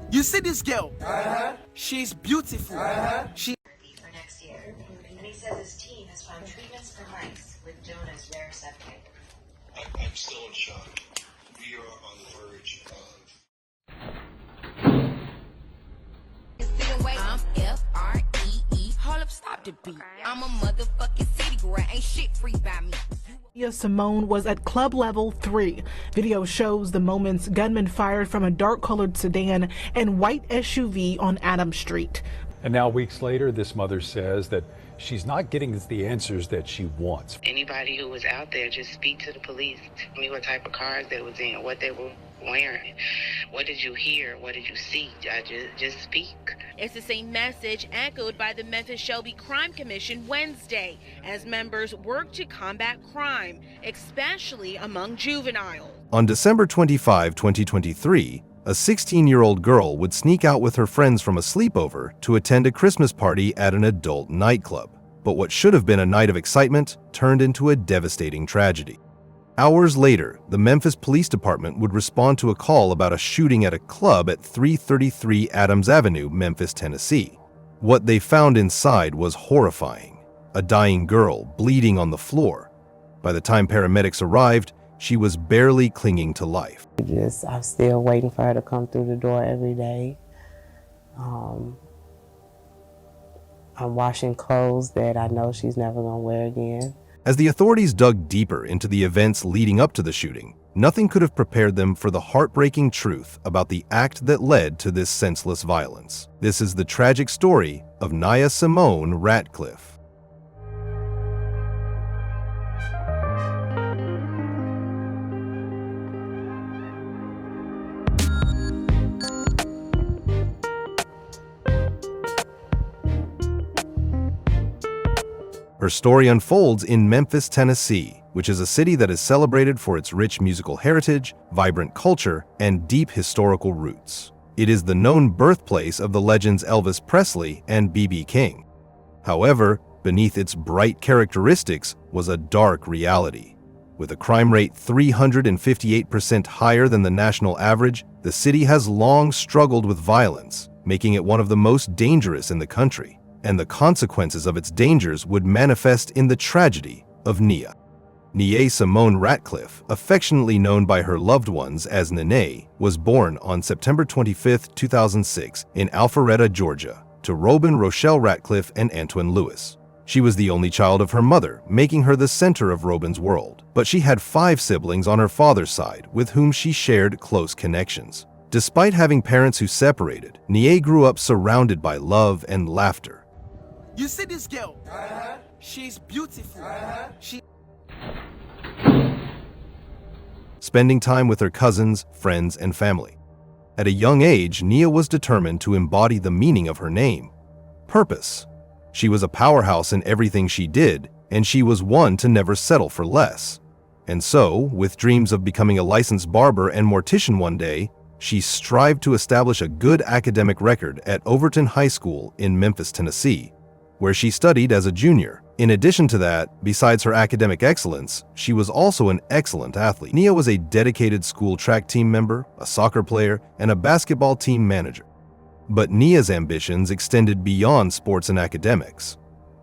You see this girl? She's beautiful. She For next year, and he says his team has found treatments for mice with Jonah's rare septic. I'm still in shock. We are on the verge of. I'm F-R-E-E. Hold up, stop the beat. I'm a motherfucking city girl. Ain't shit free by me. Simone was at club level 3. Video shows the moments gunmen fired from a dark-colored sedan and white SUV on Adams Street. And now, weeks later, this mother says that she's not getting the answers that she wants. Anybody who was out there, just speak to the police. Tell me what type of cars they was in, what they were wearing. What did you hear? What did you see? Just speak. It's the same message echoed by the Memphis Shelby Crime Commission Wednesday as members work to combat crime, especially among juveniles. On December 25, 2023, a 16-year-old girl would sneak out with her friends from a sleepover to attend a Christmas party at an adult nightclub. But what should have been a night of excitement turned into a devastating tragedy. Hours later, the Memphis Police Department would respond to a call about a shooting at a club at 333 Adams Avenue, Memphis, Tennessee. What they found inside was horrifying. A dying girl bleeding on the floor. By the time paramedics arrived, she was barely clinging to life. I'm still waiting for her to come through the door every day. I'm washing clothes that I know she's never gonna wear again. As the authorities dug deeper into the events leading up to the shooting, nothing could have prepared them for the heartbreaking truth about the act that led to this senseless violence. This is the tragic story of Nia Simone Ratcliffe. Her story unfolds in Memphis, Tennessee, which is a city that is celebrated for its rich musical heritage, vibrant culture, and deep historical roots. It is the known birthplace of the legends Elvis Presley and B.B. King. However, beneath its bright characteristics was a dark reality. With a crime rate 358% higher than the national average, the city has long struggled with violence, making it one of the most dangerous in the country. And the consequences of its dangers would manifest in the tragedy of Nia. Nia Simone Ratcliffe, affectionately known by her loved ones as Nene, was born on September 25, 2006 in Alpharetta, Georgia, to Robin Rochelle Ratcliffe and Antoine Lewis. She was the only child of her mother, making her the center of Robin's world. But she had 5 siblings on her father's side with whom she shared close connections. Despite having parents who separated, Nia grew up surrounded by love and laughter. You see this girl? She's beautiful. Spending time with her cousins, friends, and family. At a young age, Nia was determined to embody the meaning of her name, purpose. She was a powerhouse in everything she did, and she was one to never settle for less. And so, with dreams of becoming a licensed barber and mortician one day, she strived to establish a good academic record at Overton High School in Memphis, Tennessee, where she studied as a junior. In addition to that, besides her academic excellence, she was also an excellent athlete. Nia was a dedicated school track team member, a soccer player, and a basketball team manager. But Nia's ambitions extended beyond sports and academics.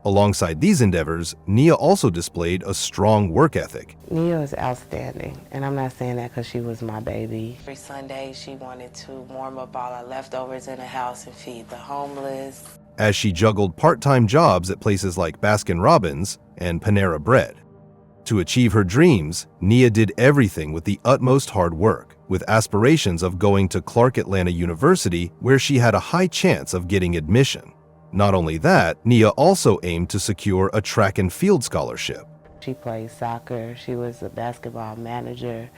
Alongside these endeavors, Nia also displayed a strong work ethic. Nia is outstanding, and I'm not saying that because she was my baby. Every Sunday, she wanted to warm up all our leftovers in the house and feed the homeless. As she juggled part-time jobs at places like Baskin-Robbins and Panera Bread. To achieve her dreams, Nia did everything with the utmost hard work, with aspirations of going to Clark Atlanta University, where she had a high chance of getting admission. Not only that, Nia also aimed to secure a track and field scholarship. She played soccer, she was a basketball manager,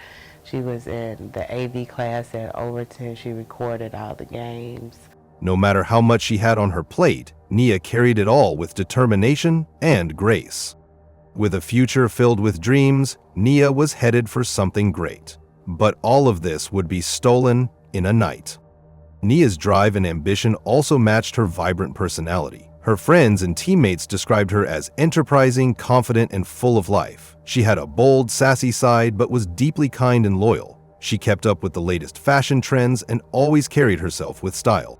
she was in the AV class at Overton, she recorded all the games. No matter how much she had on her plate, Nia carried it all with determination and grace. With a future filled with dreams, Nia was headed for something great. But all of this would be stolen in a night. Nia's drive and ambition also matched her vibrant personality. Her friends and teammates described her as enterprising, confident, and full of life. She had a bold, sassy side, but was deeply kind and loyal. She kept up with the latest fashion trends and always carried herself with style.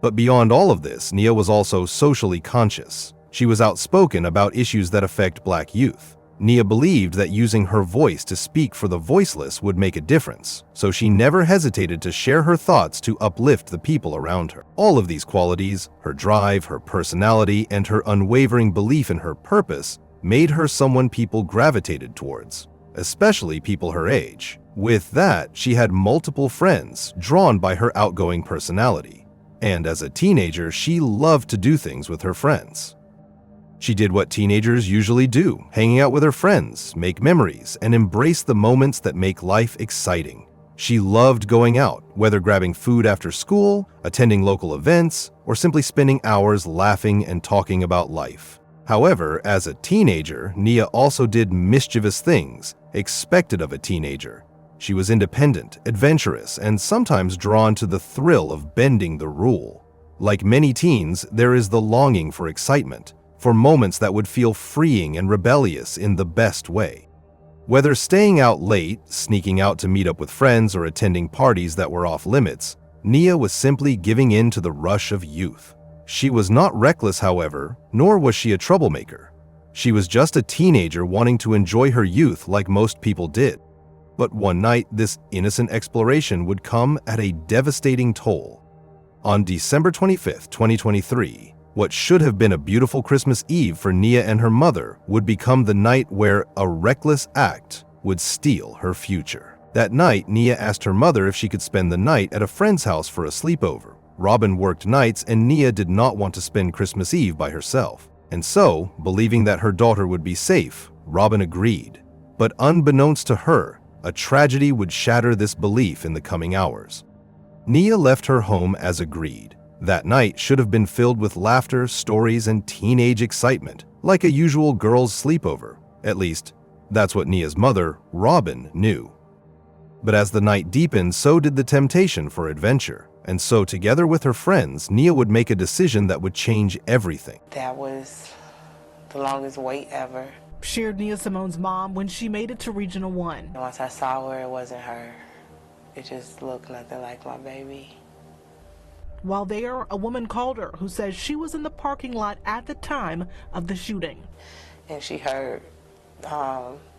But beyond all of this, Nia was also socially conscious. She was outspoken about issues that affect Black youth. Nia believed that using her voice to speak for the voiceless would make a difference, so she never hesitated to share her thoughts to uplift the people around her. All of these qualities, her drive, her personality, and her unwavering belief in her purpose, made her someone people gravitated towards, especially people her age. With that, she had multiple friends drawn by her outgoing personality. And as a teenager, she loved to do things with her friends. She did what teenagers usually do, hanging out with her friends, make memories, and embrace the moments that make life exciting. She loved going out, whether grabbing food after school, attending local events, or simply spending hours laughing and talking about life. However, as a teenager, Nia also did mischievous things expected of a teenager. She was independent, adventurous, and sometimes drawn to the thrill of bending the rule. Like many teens, there is the longing for excitement, for moments that would feel freeing and rebellious in the best way. Whether staying out late, sneaking out to meet up with friends, or attending parties that were off limits, Nia was simply giving in to the rush of youth. She was not reckless, however, nor was she a troublemaker. She was just a teenager wanting to enjoy her youth like most people did. But one night, this innocent exploration would come at a devastating toll. On December 25, 2023, what should have been a beautiful Christmas Eve for Nia and her mother would become the night where a reckless act would steal her future. That night, Nia asked her mother if she could spend the night at a friend's house for a sleepover. Robin worked nights and Nia did not want to spend Christmas Eve by herself. And so, believing that her daughter would be safe, Robin agreed. But unbeknownst to her, a tragedy would shatter this belief in the coming hours. Nia left her home as agreed. That night should have been filled with laughter, stories, and teenage excitement, like a usual girls' sleepover. At least, that's what Nia's mother, Robin, knew. But as the night deepened, so did the temptation for adventure. And so, together with her friends, Nia would make a decision that would change everything. That was the longest wait ever. Shared Nia Simone's mom when she made it to Regional 1. Once I saw her, it wasn't her. It just looked nothing like my baby. While there, a woman called her who says she was in the parking lot at the time of the shooting. And she heard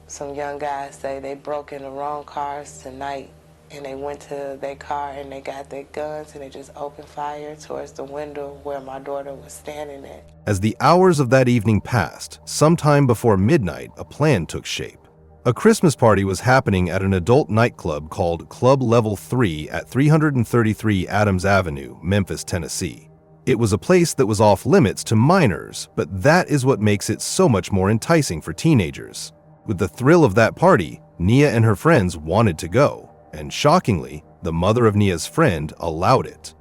some young guys say they broke in the wrong cars tonight, and they went to their car and they got their guns and they just opened fire towards the window where my daughter was standing at. As the hours of that evening passed, sometime before midnight, a plan took shape. A Christmas party was happening at an adult nightclub called Club Level 3 at 333 Adams Avenue, Memphis, Tennessee. It was a place that was off limits to minors, but that is what makes it so much more enticing for teenagers. With the thrill of that party, Nia and her friends wanted to go, and shockingly, the mother of Nia's friend allowed it.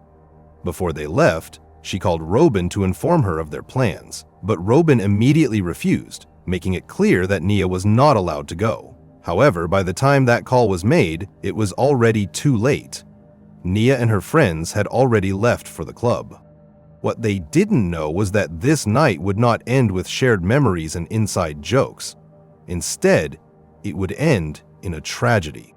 Before they left, she called Robin to inform her of their plans, but Robin immediately refused, making it clear that Nia was not allowed to go. However, by the time that call was made, it was already too late. Nia and her friends had already left for the club. What they didn't know was that this night would not end with shared memories and inside jokes. Instead, it would end in a tragedy.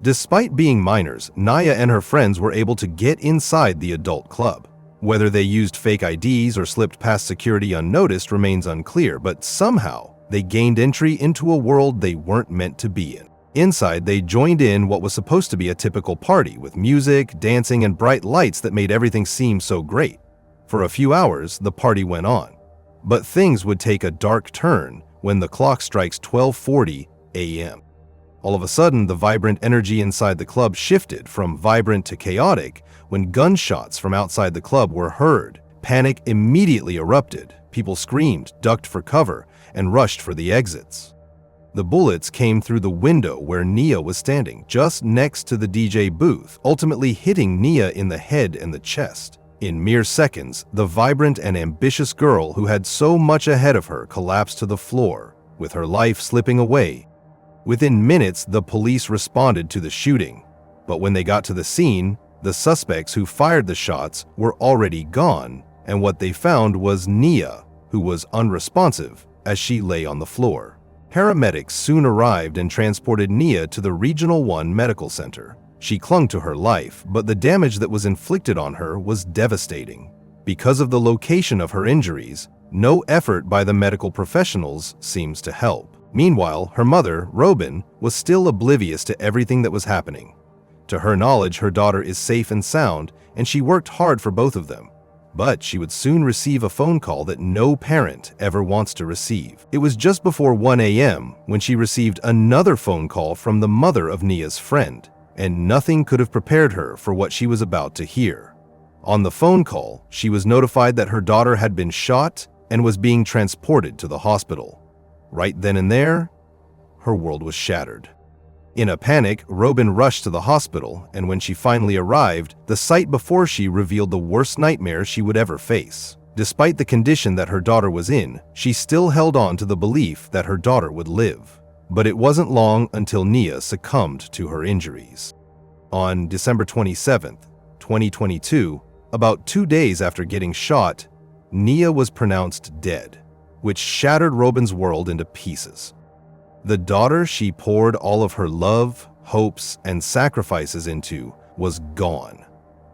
Despite being minors, Nia and her friends were able to get inside the adult club. Whether they used fake IDs or slipped past security unnoticed remains unclear, but somehow they gained entry into a world they weren't meant to be in. Inside, they joined in what was supposed to be a typical party with music, dancing, and bright lights that made everything seem so great. For a few hours, the party went on. But things would take a dark turn when the clock strikes 12:40 a.m. All of a sudden, the vibrant energy inside the club shifted from vibrant to chaotic when gunshots from outside the club were heard. Panic immediately erupted. People screamed, ducked for cover, and rushed for the exits. The bullets came through the window where Nia was standing, just next to the DJ booth, ultimately hitting Nia in the head and the chest. In mere seconds, the vibrant and ambitious girl who had so much ahead of her collapsed to the floor, with her life slipping away. Within minutes, the police responded to the shooting, but when they got to the scene, the suspects who fired the shots were already gone, and what they found was Nia, who was unresponsive as she lay on the floor. Paramedics soon arrived and transported Nia to the Regional 1 Medical Center. She clung to her life, but the damage that was inflicted on her was devastating. Because of the location of her injuries, no effort by the medical professionals seems to help. Meanwhile, her mother, Robin, was still oblivious to everything that was happening. To her knowledge, her daughter is safe and sound, and she worked hard for both of them. But she would soon receive a phone call that no parent ever wants to receive. It was just before 1 a.m. when she received another phone call from the mother of Nia's friend, and nothing could have prepared her for what she was about to hear. On the phone call, she was notified that her daughter had been shot and was being transported to the hospital. Right then and there, her world was shattered. In a panic, Robin rushed to the hospital, and when she finally arrived, the sight before she revealed the worst nightmare she would ever face. Despite the condition that her daughter was in, she still held on to the belief that her daughter would live. But it wasn't long until Nia succumbed to her injuries. On December 27, 2022, about 2 days after getting shot, Nia was pronounced dead, which shattered Robin's world into pieces. The daughter she poured all of her love, hopes, and sacrifices into was gone.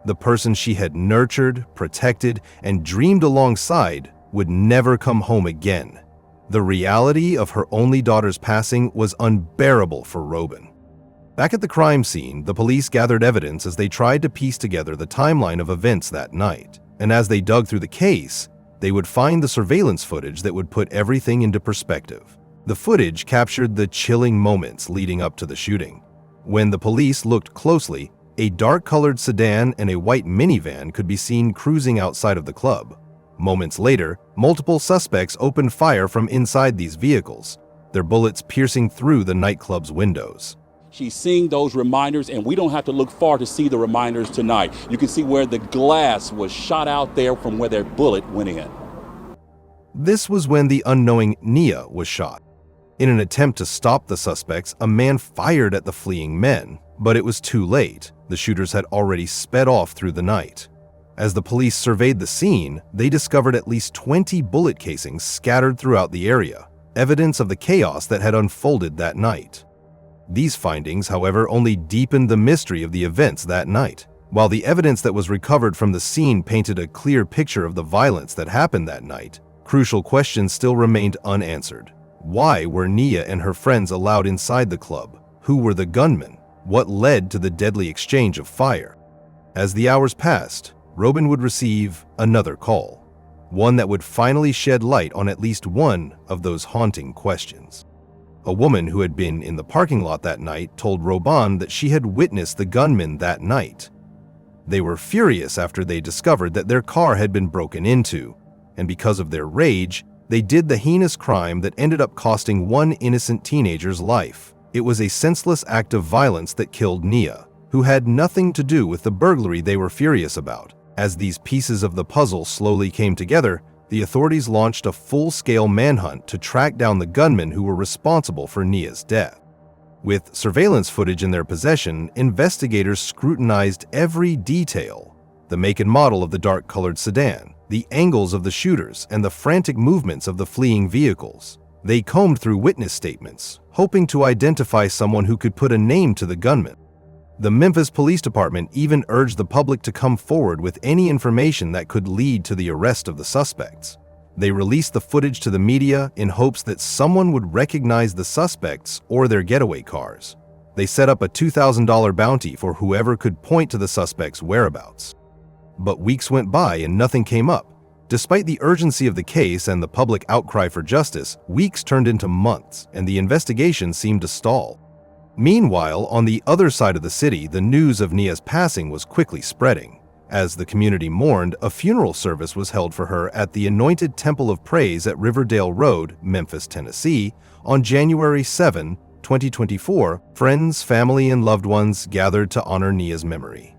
The person she had nurtured, protected, and dreamed alongside would never come home again. The reality of her only daughter's passing was unbearable for Robin. Back at the crime scene, the police gathered evidence as they tried to piece together the timeline of events that night. And as they dug through the case, they would find the surveillance footage that would put everything into perspective. The footage captured the chilling moments leading up to the shooting. When the police looked closely, a dark-colored sedan and a white minivan could be seen cruising outside of the club. Moments later, multiple suspects opened fire from inside these vehicles, their bullets piercing through the nightclub's windows. She's seeing those reminders, and we don't have to look far to see the reminders tonight. You can see where the glass was shot out there from where their bullet went in. This was when the unknowing Nia was shot. In an attempt to stop the suspects, a man fired at the fleeing men, but it was too late. The shooters had already sped off through the night. As the police surveyed the scene, they discovered at least 20 bullet casings scattered throughout the area, evidence of the chaos that had unfolded that night. These findings, however, only deepened the mystery of the events that night. While the evidence that was recovered from the scene painted a clear picture of the violence that happened that night, crucial questions still remained unanswered. Why were Nia and her friends allowed inside the club? Who were the gunmen? What led to the deadly exchange of fire? As the hours passed, Robin would receive another call, one that would finally shed light on at least one of those haunting questions. A woman who had been in the parking lot that night told Robin that she had witnessed the gunmen that night. They were furious after they discovered that their car had been broken into, and because of their rage, they did the heinous crime that ended up costing one innocent teenager's life. It was a senseless act of violence that killed Nia, who had nothing to do with the burglary they were furious about. As these pieces of the puzzle slowly came together, the authorities launched a full-scale manhunt to track down the gunmen who were responsible for Nia's death. With surveillance footage in their possession, investigators scrutinized every detail: the make and model of the dark-colored sedan, the angles of the shooters, and the frantic movements of the fleeing vehicles. They combed through witness statements, hoping to identify someone who could put a name to the gunman. The Memphis Police Department even urged the public to come forward with any information that could lead to the arrest of the suspects. They released the footage to the media in hopes that someone would recognize the suspects or their getaway cars. They set up a $2,000 bounty for whoever could point to the suspects' whereabouts. But weeks went by and nothing came up. Despite the urgency of the case and the public outcry for justice, weeks turned into months, and the investigation seemed to stall. Meanwhile, on the other side of the city, the news of Nia's passing was quickly spreading. As the community mourned, a funeral service was held for her at the Anointed Temple of Praise at Riverdale Road, Memphis, Tennessee, on January 7, 2024. Friends, family, and loved ones gathered to honor Nia's memory.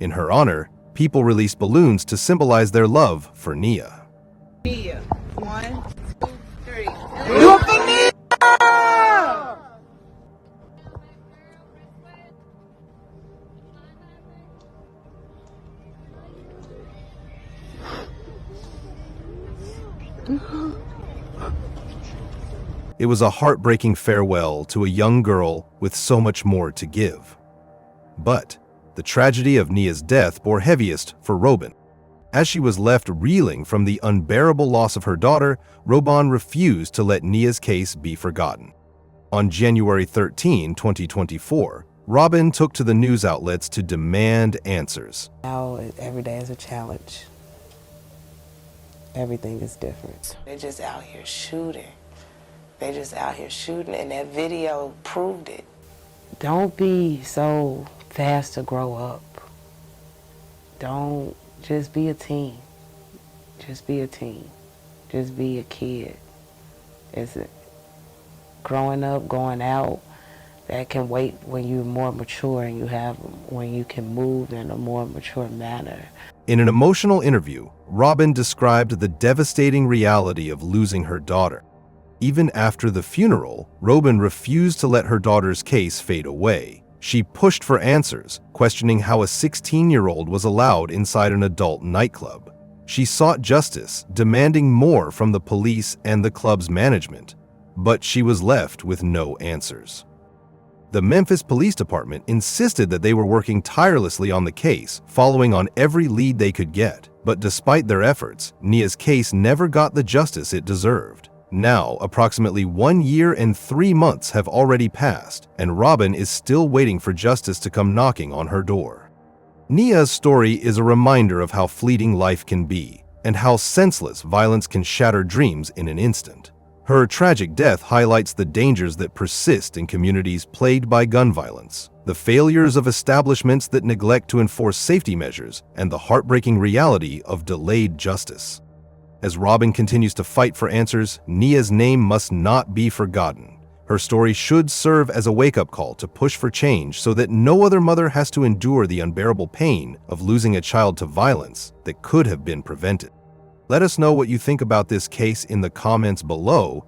In her honor, people released balloons to symbolize their love for Nia. Nia. 1, 2, 3. Do it for Nia! It was a heartbreaking farewell to a young girl with so much more to give. But the tragedy of Nia's death bore heaviest for Robin. As she was left reeling from the unbearable loss of her daughter, Robin refused to let Nia's case be forgotten. On January 13, 2024, Robin took to the news outlets to demand answers. Now, every day is a challenge. Everything is different. They're just out here shooting. They're just out here shooting, and that video proved it. Don't be so fast to grow up. Don't just be a teen. Just be a teen. Just be a kid. It's growing up, going out, that can wait when you're more mature and when you can move in a more mature manner. In an emotional interview, Robin described the devastating reality of losing her daughter. Even after the funeral, Robin refused to let her daughter's case fade away. She pushed for answers, questioning how a 16-year-old was allowed inside an adult nightclub. She sought justice, demanding more from the police and the club's management, but she was left with no answers. The Memphis Police Department insisted that they were working tirelessly on the case, following on every lead they could get. But despite their efforts, Nia's case never got the justice it deserved. Now, approximately 1 year and 3 months have already passed, and Robin is still waiting for justice to come knocking on her door. Nia's story is a reminder of how fleeting life can be, and how senseless violence can shatter dreams in an instant. Her tragic death highlights the dangers that persist in communities plagued by gun violence, the failures of establishments that neglect to enforce safety measures, and the heartbreaking reality of delayed justice. As Robin continues to fight for answers, Nia's name must not be forgotten. Her story should serve as a wake-up call to push for change so that no other mother has to endure the unbearable pain of losing a child to violence that could have been prevented. Let us know what you think about this case in the comments below,